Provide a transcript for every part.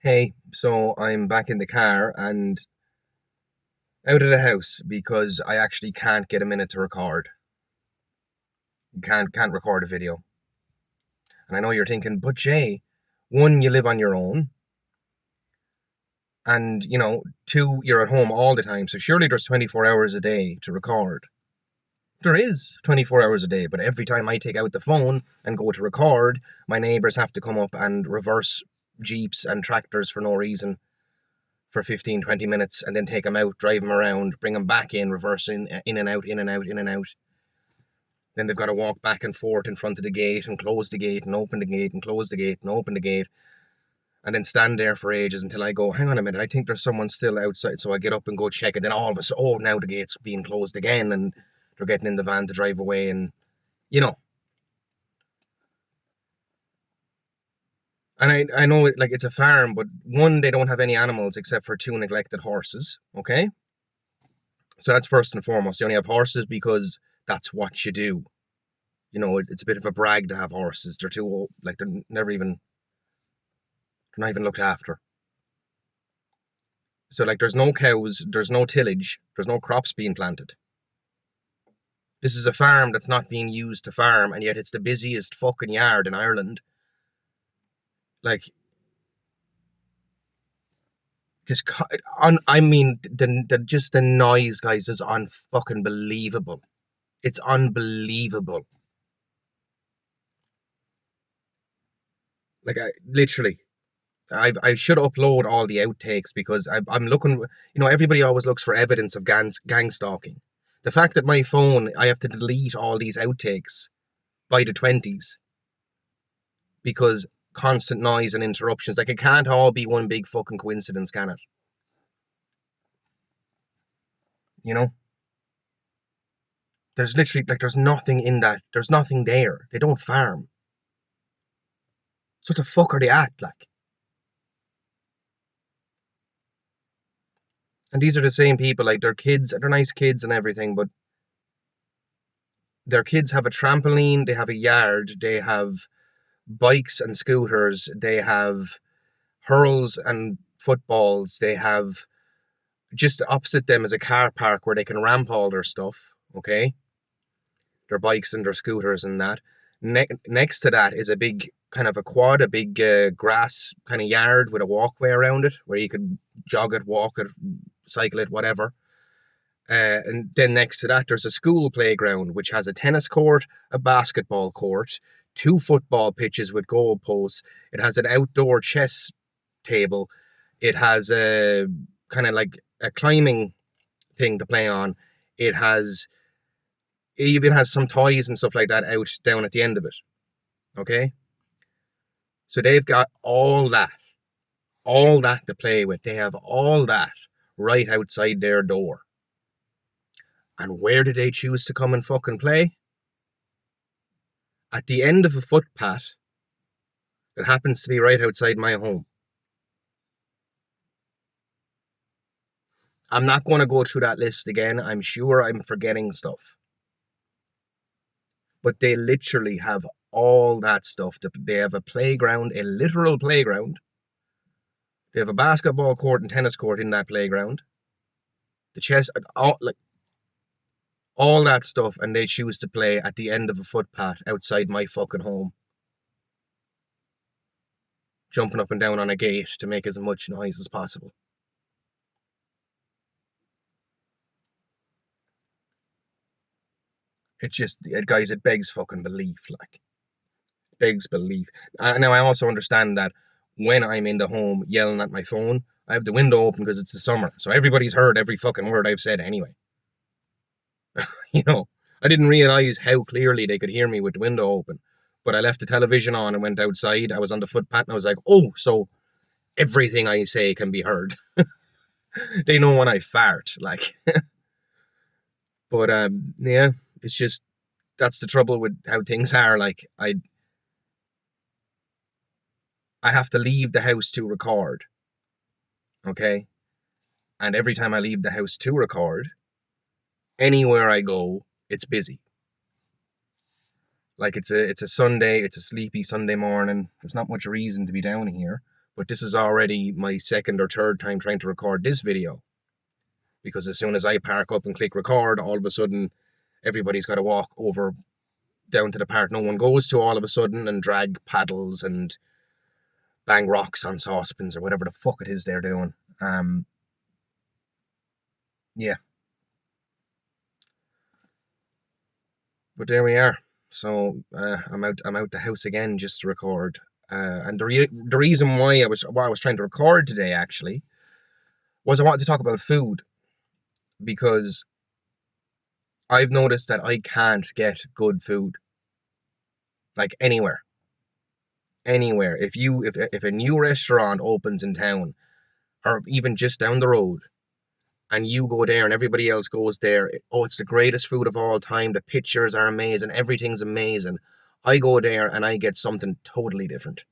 Hey, so I'm back in the car and out of the house because I actually can't get a minute to record. Can't record a video. And I know you're thinking, but Jay, one, you live on your own, and two, you're at home all the time. So surely there's 24 hours a day to record. There is 24 hours a day, but every time I take out the phone and go to record, my neighbors have to come up and reverse jeeps and tractors for no reason for 15, 20 minutes and then take them out, drive them around, bring them back in, reversing in and out, in and out, in and out. Then they've got to walk back and forth in front of the gate and close the gate and open the gate and close the gate and open the gate and then stand there for ages until I go, hang on a minute, I think there's someone still outside. So I get up and go check it. Then all of a sudden, oh, now the gate's being closed again and they're getting in the van to drive away. And, you know, and I know like it's a farm, but one, they don't have any animals except for two neglected horses. Okay. So that's first and foremost. They only have horses because that's what you do. It's a bit of a brag to have horses. They're too old, like they're not even looked after. So like there's no cows, there's no tillage, there's no crops being planted. This is a farm that's not being used to farm, and yet it's the busiest fucking yard in Ireland. Like just on, I mean, the just the noise, guys, is unfucking believable. It's unbelievable. Like I literally, I should upload all the outtakes because I'm looking. Everybody always looks for evidence of gang stalking. The fact that my phone, I have to delete all these outtakes by the 20s because constant noise and interruptions. Like it can't all be one big fucking coincidence, can it? You know, there's literally like there's nothing in that. There's nothing there. They don't farm. So what the fuck are they at? Like, and these are the same people. Like their kids, they're nice kids and everything, but their kids have a trampoline. They have a yard. They have bikes and scooters. They have hurls and footballs. They have just opposite them is a car park where they can ramp all their stuff. Okay, their bikes and their scooters and that. Next to that is a big kind of a quad, a big grass kind of yard with a walkway around it where you could jog it, walk it, cycle it, whatever. And then next to that, there's a school playground which has a tennis court, a basketball court, two football pitches with goal posts. It has an outdoor chess table. It has a kind of like a climbing thing to play on. It has it even has some toys and stuff like that out down at the end of it. Okay, so they've got all that to play with. They have all that right outside their door. And where do they choose to come and fucking play? At the end of a footpath that happens to be right outside my home. I'm not going to go through that list again. I'm sure I'm forgetting stuff. But they literally have all that stuff. They have a playground, a literal playground. They have a basketball court and tennis court in that playground. The chess, all that stuff, and they choose to play at the end of a footpath outside my fucking home, jumping up and down on a gate to make as much noise as possible. It's just, guys, it begs fucking belief, like, begs belief. Now, I also understand that when I'm in the home yelling at my phone, I have the window open because it's the summer, so everybody's heard every fucking word I've said anyway. you know, I didn't realize how clearly they could hear me with the window open, but I left the television on and went outside. I was on the footpath and I was like, oh, so everything I say can be heard. They know when I fart, like, but yeah, it's just that's the trouble with how things are. Like, I have to leave the house to record, okay, and every time I leave the house to record, anywhere I go, it's busy. Like it's a Sunday, it's a sleepy Sunday morning. There's not much reason to be down here, But this is already my second or third time trying to record this video, because as soon as I park up and click record, all of a sudden everybody's got to walk over down to the part no one goes to all of a sudden and drag paddles and bang rocks on saucepans or whatever the fuck it is they're doing. Yeah, but there we are. So I'm out the house again just to record. And the reason why I was trying to record today actually was I wanted to talk about food, because I've noticed that I can't get good food like anywhere. If a new restaurant opens in town or even just down the road, and you go there and everybody else goes there, oh, it's the greatest food of all time. The pictures are amazing. Everything's amazing. I go there and I get something totally different.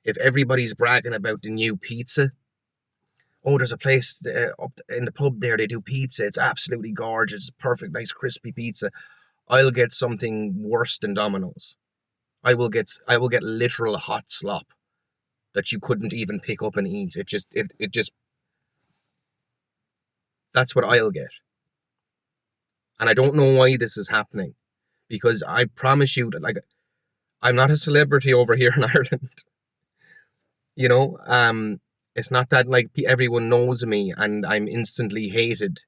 If everybody's bragging about the new pizza, oh, there's a place up in the pub there, they do pizza. It's absolutely gorgeous. Perfect, nice, crispy pizza. I'll get something worse than Domino's. I will get literal hot slop that you couldn't even pick up and eat. It just that's what I'll get. And I don't know why this is happening, because I promise you that, like, I'm not a celebrity over here in Ireland. You know, it's not that like everyone knows me and I'm instantly hated.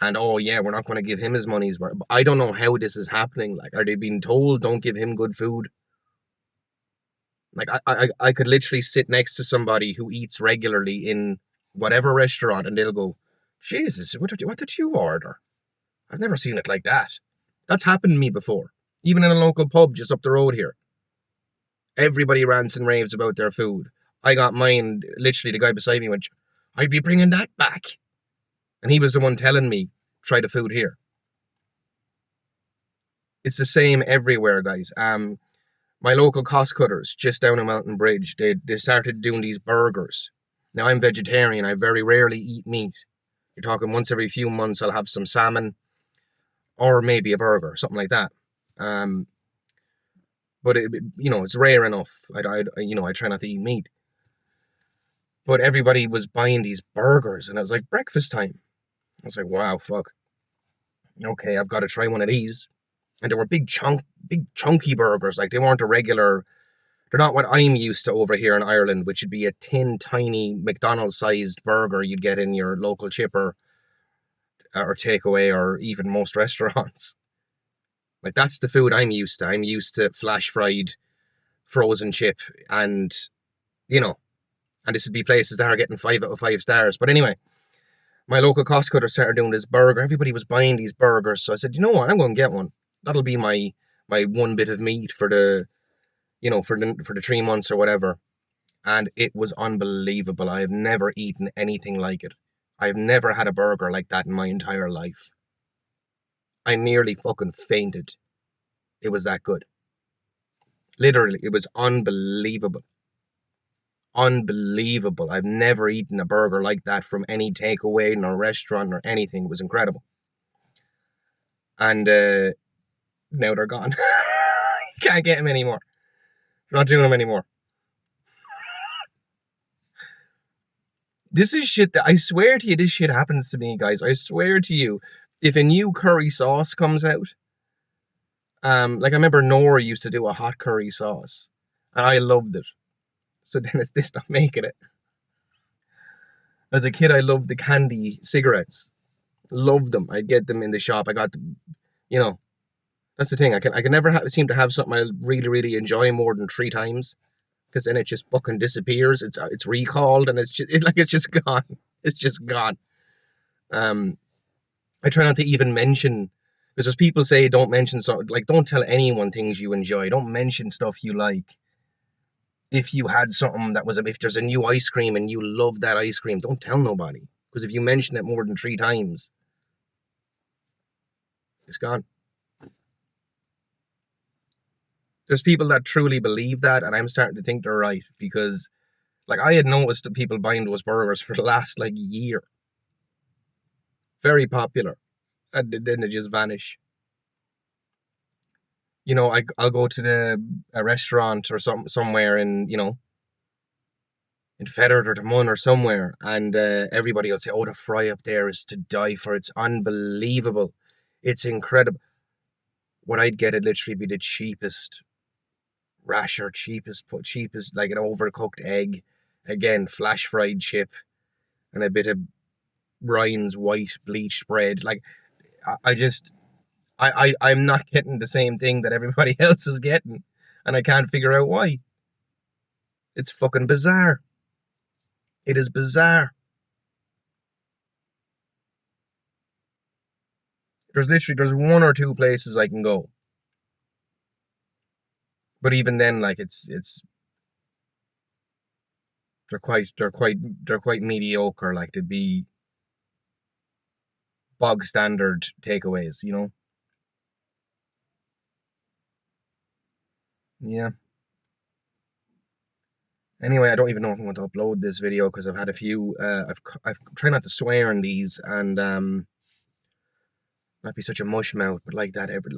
And oh yeah, we're not going to give him his money's worth. But I don't know how this is happening. Like, are they being told don't give him good food? Like, I could literally sit next to somebody who eats regularly in whatever restaurant, and they'll go, "Jesus, what did you order? I've never seen it like that." That's happened to me before, even in a local pub just up the road here. Everybody rants and raves about their food. I got mine. Literally, the guy beside me went, "I'd be bringing that back," and he was the one telling me, "Try the food here." It's the same everywhere, guys. My local cost cutters just down in Mountain Bridge, they started doing these burgers. Now, I'm vegetarian. I very rarely eat meat. You're talking once every few months I'll have some salmon or maybe a burger, something like that. Um, but it's rare enough. I try not to eat meat. But everybody was buying these burgers, and it was like breakfast time. I was like, wow, fuck. Okay, I've got to try one of these. And they were big chunky burgers. Like, they weren't a regular. They're not what I'm used to over here in Ireland, which would be a thin, tiny McDonald's-sized burger you'd get in your local chipper or takeaway or even most restaurants. Like, that's the food I'm used to. I'm used to flash fried, frozen chip, and you know, and this would be places that are getting 5 out of 5 stars. But anyway, my local cost cutter started doing this burger. Everybody was buying these burgers, so I said, you know what, I'm going to get one. That'll be my one bit of meat for the for the 3 months or whatever. And it was unbelievable. I have never eaten anything like it. I've never had a burger like that in my entire life. I nearly fucking fainted. It was that good. Literally, it was unbelievable. Unbelievable. I've never eaten a burger like that from any takeaway, nor restaurant, or anything. It was incredible. And now they're gone. You can't get them anymore. They're not doing them anymore. This is shit that I swear to you, this shit happens to me, guys. I swear to you, if a new curry sauce comes out, like I remember Nora used to do a hot curry sauce, and I loved it. So then it's this not making it. As a kid, I loved the candy cigarettes. Loved them. I'd get them in the shop. I got them, you know. That's the thing. I can never seem to have something I really really enjoy more than 3 times, because then it just fucking disappears. It's recalled and it's just gone. It's just gone. Um, I try not to even mention, because as people say, don't mention something, like, don't tell anyone things you enjoy. Don't mention stuff you like. If you had something if there's a new ice cream and you love that ice cream, don't tell nobody, because if you mention it more than 3 times, it's gone. There's people that truly believe that, and I'm starting to think they're right, because like I had noticed the people buying those burgers for the last like year. Very popular. And then they just vanish. I'll go to a restaurant or somewhere, and in Fethard or Mon or somewhere, and everybody will say, "Oh, the fry up there is to die for. It's unbelievable. It's incredible." What I'd get would literally be the cheapest rasher, cheapest like an overcooked egg, again flash fried chip, and a bit of Ryan's white bleached bread. Like I just I'm not getting the same thing that everybody else is getting, and I can't figure out why. It's fucking bizarre. It is bizarre. There's one or two places I can go, but even then, like it's they're quite mediocre. Like they'd be bog standard takeaways. Yeah. Anyway, I don't even know if I'm going to upload this video because I've had a few. I've tried not to swear in these and not be such a mush mouth, but like that every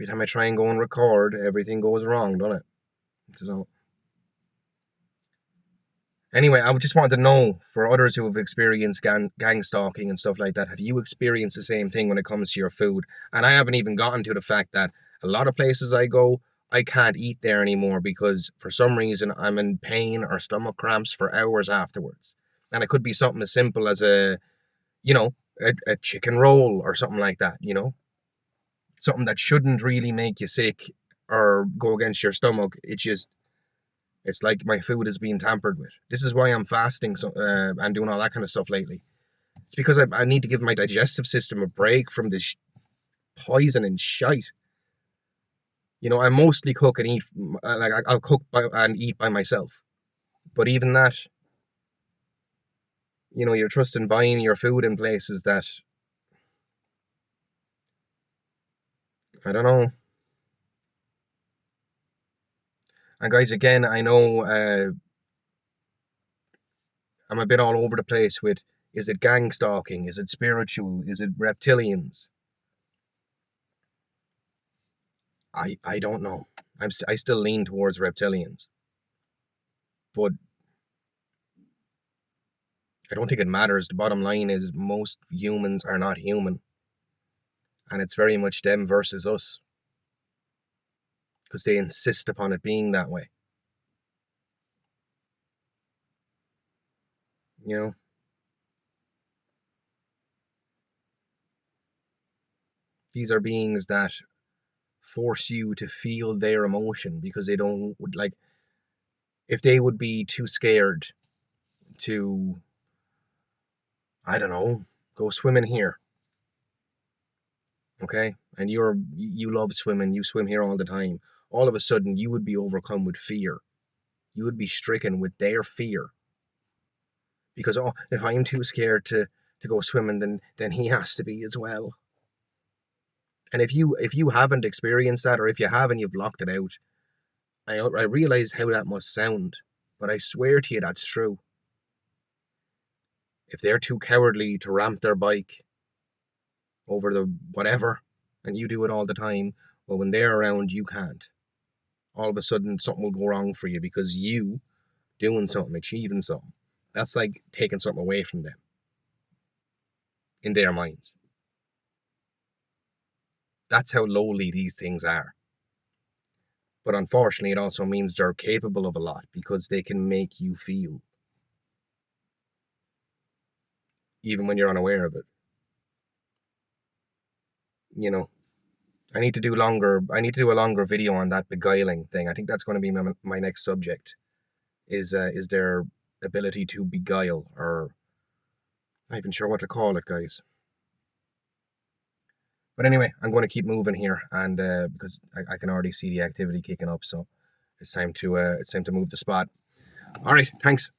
time I try and go and record, everything goes wrong, doesn't it? So anyway, I just wanted to know for others who have experienced gang stalking and stuff like that, have you experienced the same thing when it comes to your food? And I haven't even gotten to the fact that a lot of places I go, I can't eat there anymore because for some reason I'm in pain or stomach cramps for hours afterwards. And it could be something as simple as you know, a chicken roll or something like that. Something that shouldn't really make you sick or go against your stomach. It's like my food is being tampered with. This is why I'm fasting and doing all that kind of stuff lately. It's because I need to give my digestive system a break from this poison and shite. I mostly cook and eat, like I'll cook and eat by myself. But even that, you're trusting buying your food in places that, I don't know. And guys, again, I know I'm a bit all over the place with, is it gang stalking? Is it spiritual? Is it reptilians? I don't know. I still lean towards reptilians, but I don't think it matters. The bottom line is most humans are not human, and it's very much them versus us because they insist upon it being that way. You know, these are beings that force you to feel their emotion because they don't like, if they would be too scared to, I don't know, go swimming here, okay? And you love swimming, you swim here all the time. All of a sudden, you would be overcome with fear. You would be stricken with their fear because, oh, if I'm too scared to go swimming, then he has to be as well. And if you haven't experienced that, or if you have and you've blocked it out, I realize how that must sound, but I swear to you that's true. If they're too cowardly to ramp their bike over the whatever, and you do it all the time, well, when they're around, you can't. All of a sudden, something will go wrong for you because you doing something, achieving something. That's like taking something away from them in their minds. That's how lowly these things are. But unfortunately, it also means they're capable of a lot because they can make you feel, even when you're unaware of it. You know, I need to do a longer video on that beguiling thing. I think that's going to be my next subject. Is their ability to beguile, or I'm not even sure what to call it, guys. But anyway, I'm going to keep moving here, and because I can already see the activity kicking up, so it's time to move the spot. All right, thanks.